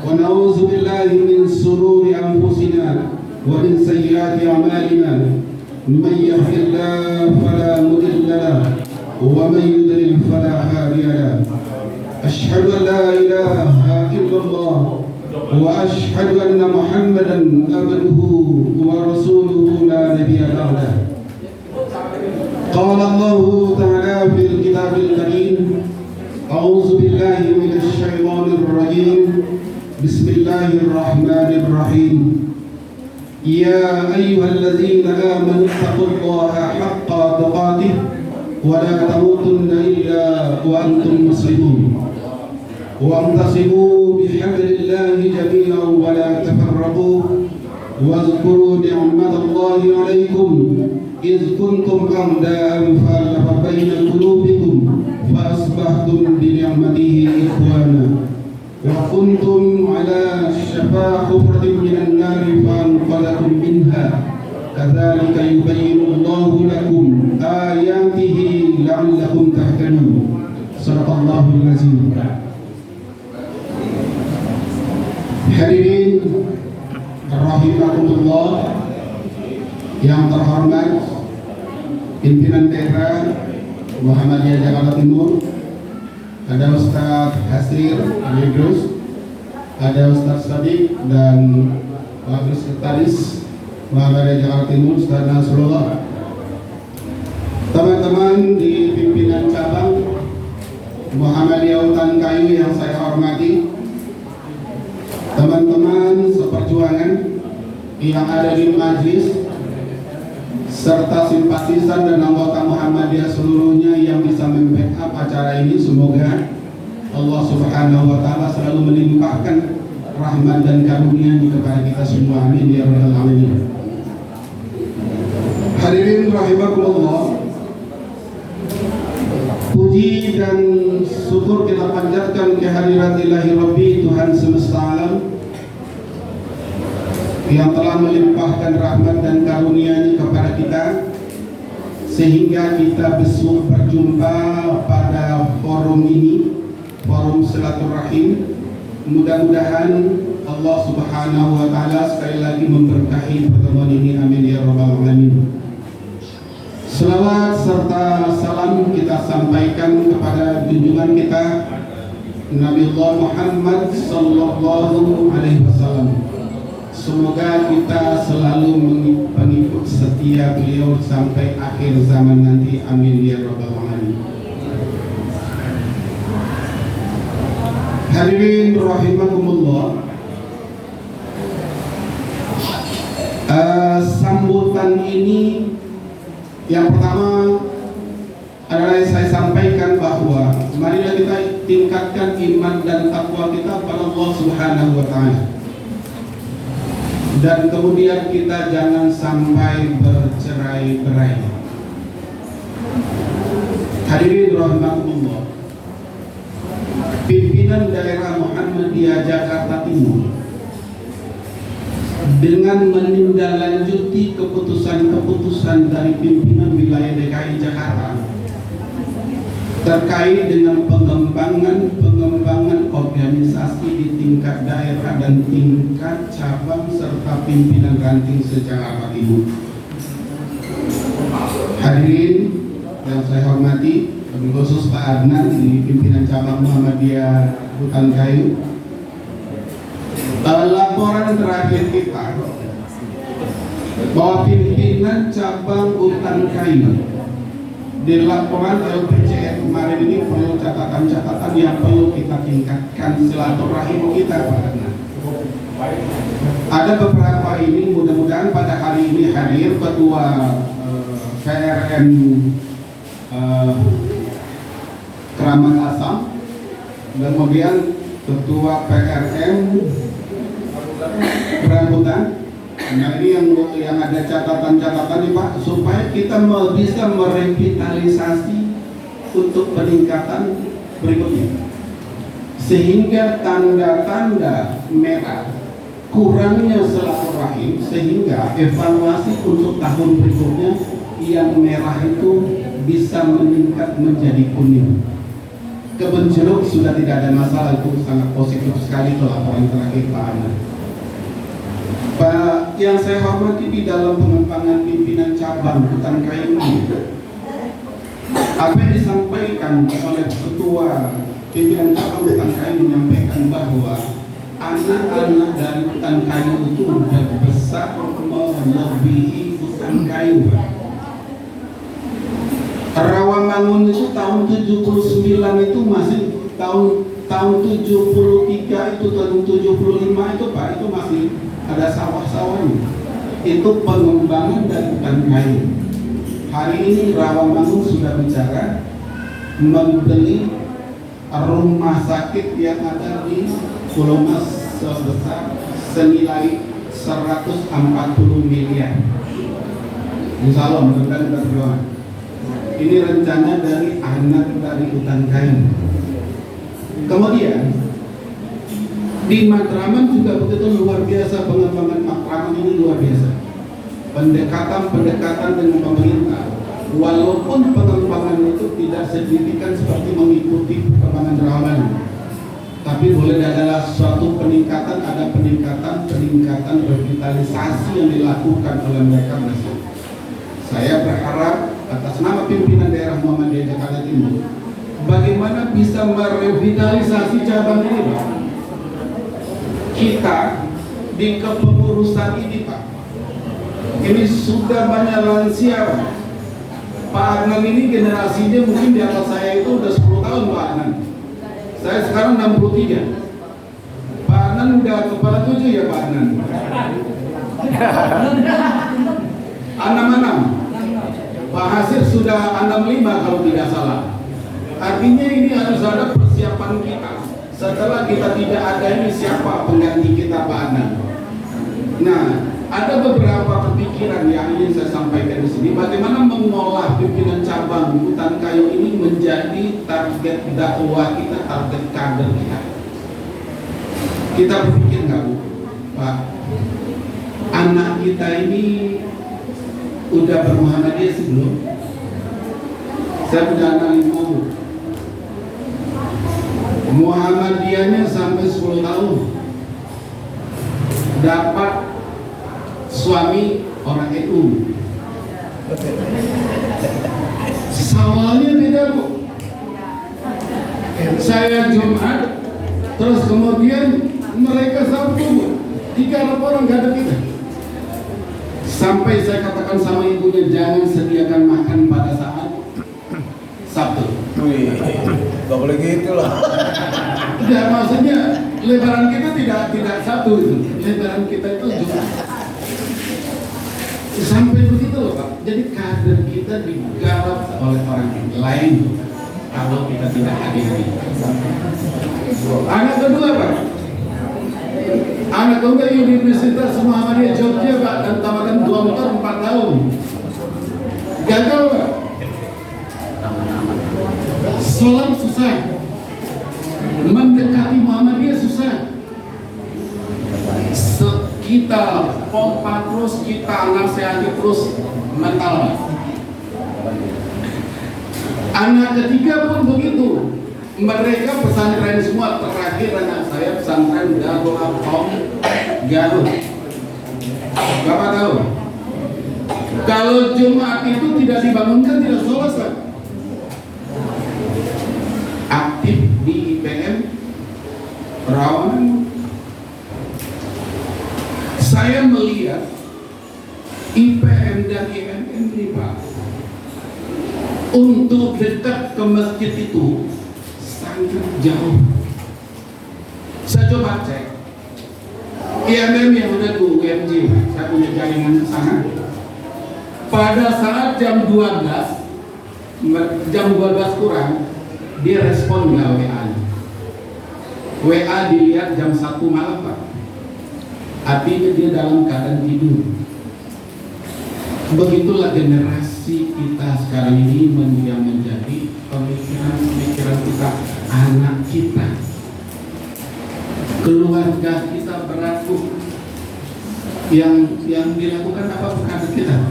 ونعوذ بالله من شرور أنفسنا ومن سيئات أعمالنا من يهد الله فلا مضل له ومن يضلل فلا هادي له أشهد أن لا إله إلا الله وأشهد أن محمدا عبده ورسوله لا نبي بعده قال الله تعالى في الكتاب الكريم أعوذ بالله من الشيطان الرجيم بسم الله الرحمن الرحيم يا أيها الذين آمنوا اتقوا الله حق تقاته ولا تموتن إلا وأنتم مسلمون واعتصموا بحبل الله جميعا ولا تفرقوا واذكروا نعمة الله عليكم إذ كنتم أعداء فألف بين قلوبكم فأصبحتم بنعمته إخوانا وكنتم على شفا حفرة من النار فأنقذكم منها كذلك يبين الله لكم آياته لعلكم تهتدون صدق الله العظيم. Hadirin rahimakumullah yang terhormat pimpinan daerah Muhammadiyah Jakarta Timur, ada Ustaz Hasir Idrus, ada Ustaz Sadiq dan Wakil Sekretaris Muhammadiyah Jakarta Timur Ustaz Nasrullah, teman-teman di pimpinan cabang Muhammadiyah Utan Kayu yang saya hormati, teman-teman seperjuangan yang ada di majlis, serta simpatisan dan anggota Muhammadiyah seluruhnya yang bisa membackup acara ini. Semoga Allah Subhanahu wa Ta'ala selalu melimpahkan rahmat dan karunia-Nya kepada kita semua. Amin ya rabbal alamin. Hadirin rahimakumullah, puji dan syukur kita panjatkan kehadirat Ilahi Rabbi Tuhan semesta alam yang telah melimpahkan rahmat dan karunia-Nya kepada kita sehingga kita berjumpa pada forum ini, forum silaturahim. Mudah-mudahan Allah Subhanahu wa Ta'ala sekali lagi memberkahi pertemuan ini. Amin ya rabbal alamin. Selawat serta salam kita sampaikan kepada junjungan kita Nabi Allah Muhammad sallallahu alaihi wasallam. Semoga kita selalu mengikut setia beliau sampai akhir zaman nanti. Amin ya rabbal alamin. Hadirin rahimakumullah, sambutan ini yang pertama adalah saya sampaikan bahwa marilah kita tingkatkan iman dan takwa kita pada Allah Subhanahu wa Ta'ala, dan kemudian kita jangan sampai bercerai-berai. Hadirin rahimakumullah, pimpinan daerah Muhammadiyah Jakarta Timur dengan menindaklanjuti keputusan-keputusan dari pimpinan wilayah DKI Jakarta terkait dengan pengembangan organisasi di tingkat daerah dan tingkat cabang serta pimpinan ranting se-Jakarta Timur. Hadirin yang saya hormati, khusus Pak Adnan di pimpinan cabang Muhammadiyah Utan Kayu, laporan terakhir kita bahwa pimpinan cabang Utan Kayu di laporan LPCN kemarin ini perlu catatan-catatan yang perlu kita tingkatkan silaturahim kita Pak Adnan. Ada beberapa ini, mudah-mudahan pada hari ini hadir Ketua PRN Keramat Asam, dan kemudian Ketua PRM Rambutan. Nah ini yang ada catatan-catatan nih Pak, supaya kita bisa merevitalisasi untuk peningkatan berikutnya, sehingga tanda-tanda merah kurangnya silaturahim, sehingga evaluasi untuk tahun berikutnya yang merah itu bisa meningkat menjadi kuning. Kebun jeruk sudah tidak ada masalah, itu sangat positif sekali itu laporan terakhir Pak Ana. Pak, yang saya hormati di dalam pengembangan pimpinan cabang hutan kayu ini, apa yang disampaikan oleh ketua pimpinan cabang hutan kayu menyampaikan bahwa anak-anak dari hutan kayu itu sudah besar melebihi hutan kayu. Rawamangun itu tahun 79 itu masih tahun 73 itu tahun 75 itu Pak, itu masih ada sawah-sawahnya. Itu pengembangan dari hutan kayu. Hari ini Rawamangun sudah bicara membeli rumah sakit yang ada di Pulau Mas sebesar senilai 140 miliar. Insya Allah mudah-mudahan kita berdoa. Ini rencana dari anak dari hutan kayu. Kemudian di Matraman juga begitu luar biasa, pengembangan Matraman ini luar biasa. Pendekatan dengan pemerintah, walaupun pengembangan itu tidak signifikan seperti mengikuti perkembangan Rawamangun, tapi boleh adalah suatu peningkatan, ada peningkatan revitalisasi yang dilakukan oleh mereka. Saya berharap atas nama pimpinan daerah Muhammadiyah Jakarta Timur, bagaimana bisa merevitalisasi cabang ini, Pak? Kita di kepengurusan ini, Pak, ini sudah banyak lansia, Pak. Pak Adnan ini generasinya mungkin di atas saya itu udah 10 tahun, Pak Adnan. Saya sekarang 63. Pak Adnan udah kepala 7 ya, Pak Adnan? 66. Pak Hasir sudah 65 kalau tidak salah. Artinya ini harus ada persiapan kita. Setelah kita tidak ada ini, siapa pengganti kita, Pak Adnan? Nah, ada beberapa kepikiran yang ingin saya sampaikan di sini. Bagaimana mengolah pimpinan cabang hutan kayu ini menjadi target dakwah kita, target kader kita. Kita berpikir nggak, Bu, Pak? Anak kita ini udah bermuhammadiyah sebelum? Saya udah anak 5. Muhammadiyahnya sampai 10 tahun, dapat suami orang NU. Sawalnya tidak, Bu. Saya Jumat, terus kemudian mereka Sabtu, Bu. 3 orang gak ada kita. Sampai saya katakan sama ibunya, jangan sediakan makan pada saat Sabtu. Wih, gak boleh gitu lah. Ya, maksudnya lebaran kita tidak Sabtu itu. Lebaran kita itu Jumat. Sampai begitu loh, Pak. Jadi kader kita digarap oleh orang lain kalau kita tidak hadir. Anak kedua, Pak. Anak kedua Universitas Muhammadiyah Jogja, Pak, dan tamatan 4 tahun. Gagal, Pak. Sholat susah, mendekati Muhammadiyah susah. Kita pompa terus, kita nasihati terus, mental. Anak ketiga pun begitu. Mereka pesantren semua. Terakhir anak saya pesantren Darul Arqam Garut. Bapak tahu, kalau Jumat itu tidak dibangunkan tidak sholat, Pak. Aktif di IPM Rawamangun. Saya melihat IPM dan IMN ini, Pak, untuk dekat ke masjid itu sangat jauh. Saya coba cek IMM yang udah tuh UMJ, saya punya jaringan ke sana. Pada saat jam 12 kurang, dia respon nggak WA. WA dilihat jam 1 malam, Pak. Artinya dia dalam keadaan tidur. Begitulah generasi kita sekarang ini yang menjadi pemikiran kita, anak kita, keluarga kita beratur. Yang dilakukan apa kepada kita?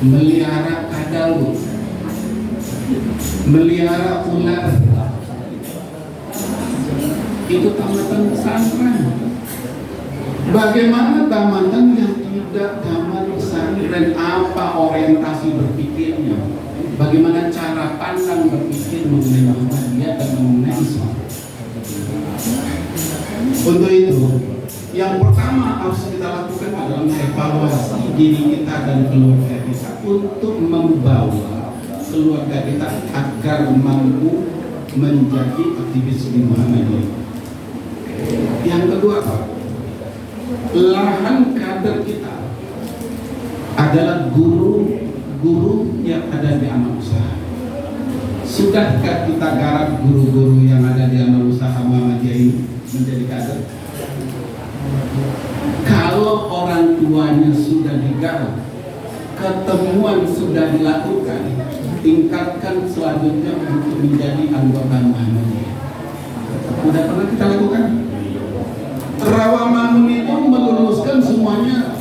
Melihara kadal, melihara ular, itu tamatan pesantren. Bagaimana tamatan yang tidak tamat pesantren? Apa orientasi berpikirnya? Bagaimana cara pandang berpikir mengenai Muhammadiyah dan mengenai Islam? Untuk itu, yang pertama harus kita lakukan adalah evaluasi diri kita dan keluarga kita untuk membawa keluarga kita agar mampu menjadi aktivis di Muhammadiyah. Yang kedua, Pak, lahan kader kita adalah guru-guru yang ada di amal usaha. Sudahkah kita garap guru-guru yang ada di amal usaha Muhammadiyah ini menjadi kader? Kalau orang tuanya sudah digarap, ketemuan sudah dilakukan, tingkatkan selanjutnya untuk menjadi anggota Muhammadiyah. Sudah pernah kita lakukan? Rawamangun itu meluluskan semuanya,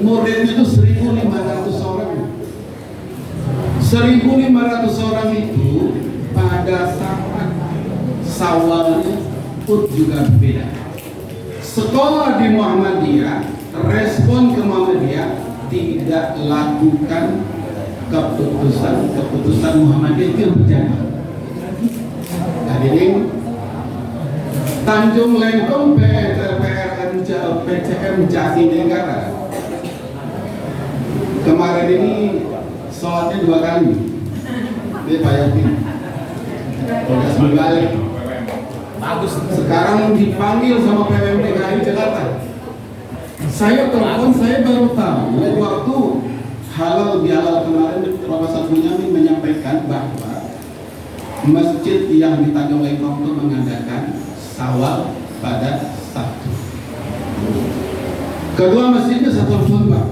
muridnya itu 1.500 orang. 1.500 orang itu pada saat sawalnya pun juga beda. Sekolah di Muhammadiyah, respon ke Muhammadiyah tidak lakukan keputusan Muhammadiyah itu yang berjalan. Hadirin, Tanjung Lengkong PCM Jatinegara kemarin ini sholatnya 2 kali. Ini Pak Yakin udah sebalik. Bagus. Sekarang dipanggil sama PWM DKI Jakarta. Saya telepon, saya baru tahu waktu halal bihalal kemarin Profesor Bunyamin menyampaikan bahwa masjid yang di Tanjung Lengkong itu mengadakan Sawal pada Sabtu. Kedua masjidnya satu Pak.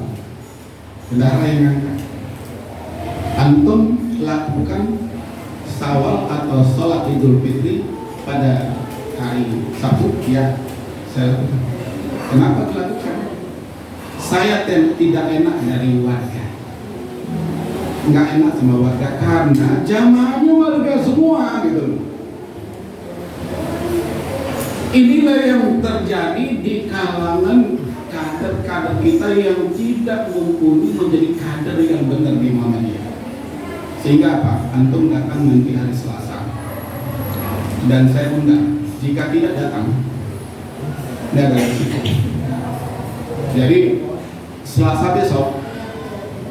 Saudara yang angkat, antum lakukan Sawal atau sholat Idul Fitri pada hari Sabtu? Ya, saya lakukan. Kenapa dilakukan? Saya tidak enak dari warga, nggak enak sama warga karena jamaahnya warga semua gitu. Inilah yang terjadi di kalangan kader-kader kita yang tidak mumpuni menjadi kader yang benar di Muhammadiyah. Sehingga apa? Antum datang nanti hari Selasa dan saya undang. Jika tidak datang, tidak ada risiko. Jadi Selasa besok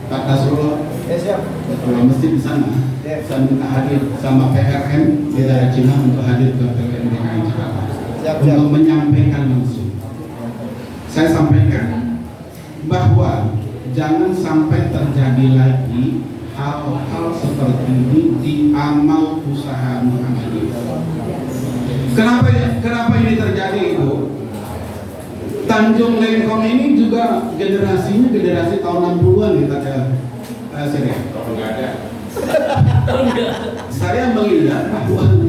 Pak Nasrullah kalau masjid di sana, saya minta hadir sama PRM di daerah Cina untuk hadir ke PWM DKI Jakarta untuk menyampaikan langsung. Saya sampaikan bahwa jangan sampai terjadi lagi hal-hal seperti ini di amal usaha Muhammadiyah. Kenapa ini terjadi, Ibu? Tanjung Lengkong ini juga generasinya generasi tahun 60-an kita sini. Saya melihat bahwa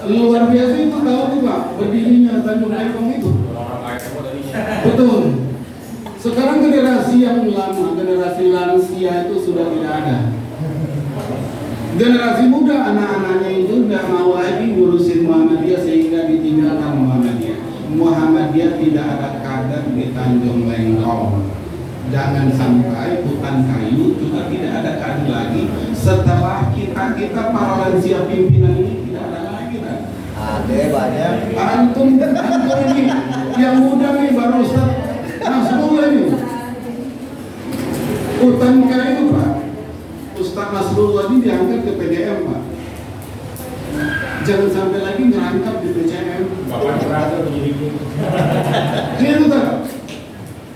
luar biasa itu tahu Pak berdirinya Tanjung Lengkong itu. Betul. Sekarang generasi yang lama, generasi lansia itu sudah tidak ada. Generasi muda anak-anaknya itu tidak mau lagi ngurusin Muhammadiyah sehingga ditinggalkan Muhammadiyah. Muhammadiyah tidak ada kader di Tanjung Lengkong. Jangan sampai hutan kayu juga tidak ada kader lagi setelah kita para lansia pimpinan ini tidak ada lagi kan? Ada banyak. Antum ini yang muda nih baru Ustaz Nasrullah ini. Hutan kayu Pak. Ustaz Nasrullah ini diangkat ke PDM Pak. Jangan sampai lagi ngerangkap di PCM. Bapak berada begini. Gitu tak?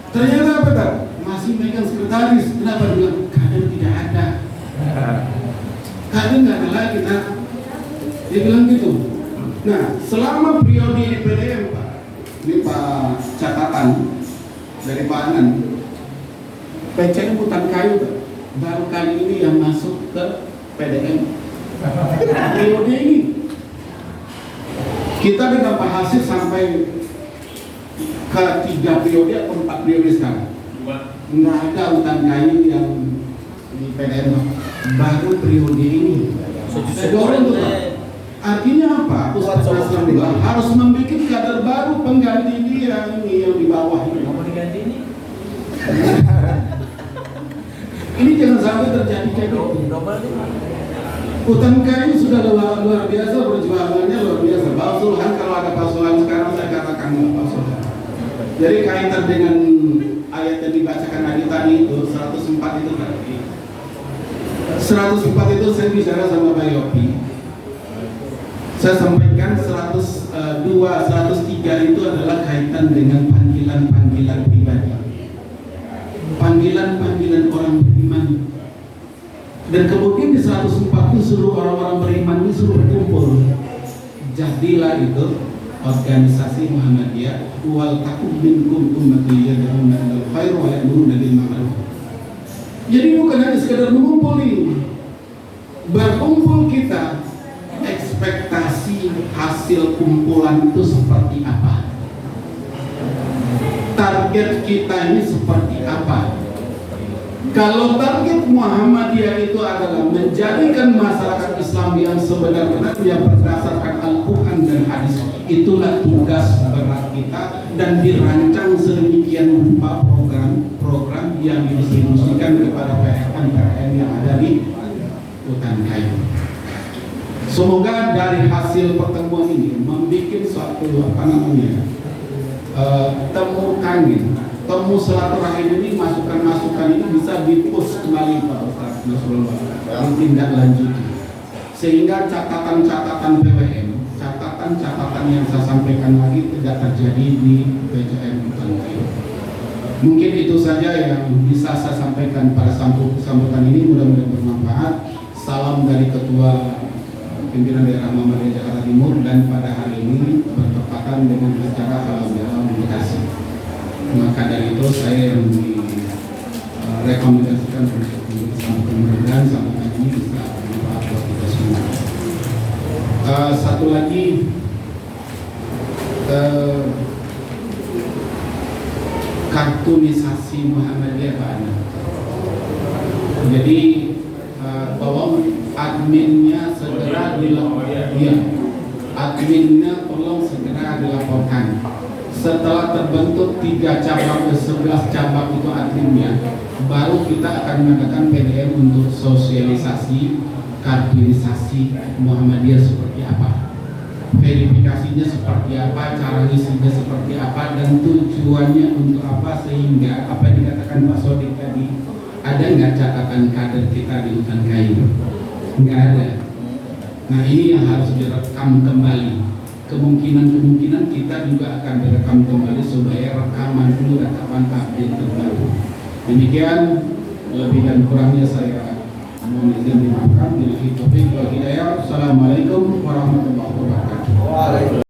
Ternyata apa tak? Masih megang sekretaris. Kenapa bilang kader tidak ada? Kader nggak ada lagi tak? Dia bilang gitu. Nah, selama periode di PDM Pak, ini Pak catatan dari Pak Anan, PCM hutan kayu Pak, baru kali ini yang masuk ke PDM periode ini. Kita dengan Pak Hasil sampai ke 3 periode atau 4 periode sekarang. Nggak ada hutan kayu yang di PDM baru periode ini. Saya dorong tuh Pak. Artinya apa? Ustaz Nasrullah harus membuat kader baru pengganti dia ini yang di bawah ini. Mau diganti ini? Ini jangan sampai terjadi kayak gitu. Double nih. Hutan kayu sudah luar biasa, perjuangannya luar biasa. Pak Sulhan, kalau ada Pak Sulhan sekarang saya katakan Pak Sulhan. Jadi kaitan dengan ayat yang dibacakan tadi itu 104 itu tadi. 104 itu saya bicara sama Pak Yopi. Saya sampaikan 102, 103 itu adalah kaitan dengan panggilan-panggilan pribadi. Panggilan-panggilan orang beriman. Dan kemudian di 104 itu suruh orang-orang beriman ini suruh berkumpul. Jadilah itu organisasi Muhammadiyah wal takum minkum ummatun yad'una ilal khair wa ya'muruna bil ma'ruf. Jadi bukan hanya sekedar mengumpul ini. Berkumpul kita, ekspektasi hasil kumpulan itu seperti apa? Target kita ini seperti apa? Kalau target Muhammadiyah itu adalah menjadikan masyarakat Islam yang sebenar-benarnya berdasarkan Al-Quran dan hadis, itulah tugas berat kita dan dirancang sedemikian rupa program-program yang didistribusikan kepada PRN yang ada di hutan kayu. Semoga dari hasil pertemuan ini membuat suatu temu kangin, temu silaturahim ini, masukan-masukan ini bisa dipush kembali Pak Ustaz Nasrullah, ditindaklanjuti sehingga catatan-catatan PWM, catatan-catatan yang saya sampaikan lagi tidak terjadi di PJM hutan kayu. Mungkin itu saja yang bisa saya sampaikan pada sambutan ini, mudah-mudahan bermanfaat. Salam dari Ketua Pimpinan Daerah Muhammadiyah Jakarta Timur, dan pada hari ini bertepatan dengan acara halal bihalal Bekasi. Maka dari itu saya yang direkomendasikan untuk mudah-mudahan sambutan ini bisa bermanfaat buat kita semua. Satu lagi, kartunisasi Muhammadiyah Pak Ana. Jadi tolong adminnya segera adminnya tolong segera dilaporkan. Setelah terbentuk 3 cabang, 11 cabang itu adminnya, baru kita akan mengadakan PDM untuk sosialisasi kartunisasi Muhammadiyah seperti apa, verifikasinya seperti apa, cara ngisinya seperti apa, dan tujuannya untuk apa, sehingga apa yang dikatakan Pak Sodik tadi, ada nggak catatan kader kita di hutan kayu? Nggak ada. Nah ini yang harus direkam kembali. Kemungkinan kita juga akan direkam kembali supaya rekaman dulu, rekaman update terbaru. Demikian, lebih dan kurangnya saya mohon izin dimaafkan. Bila itu, Assalamualaikum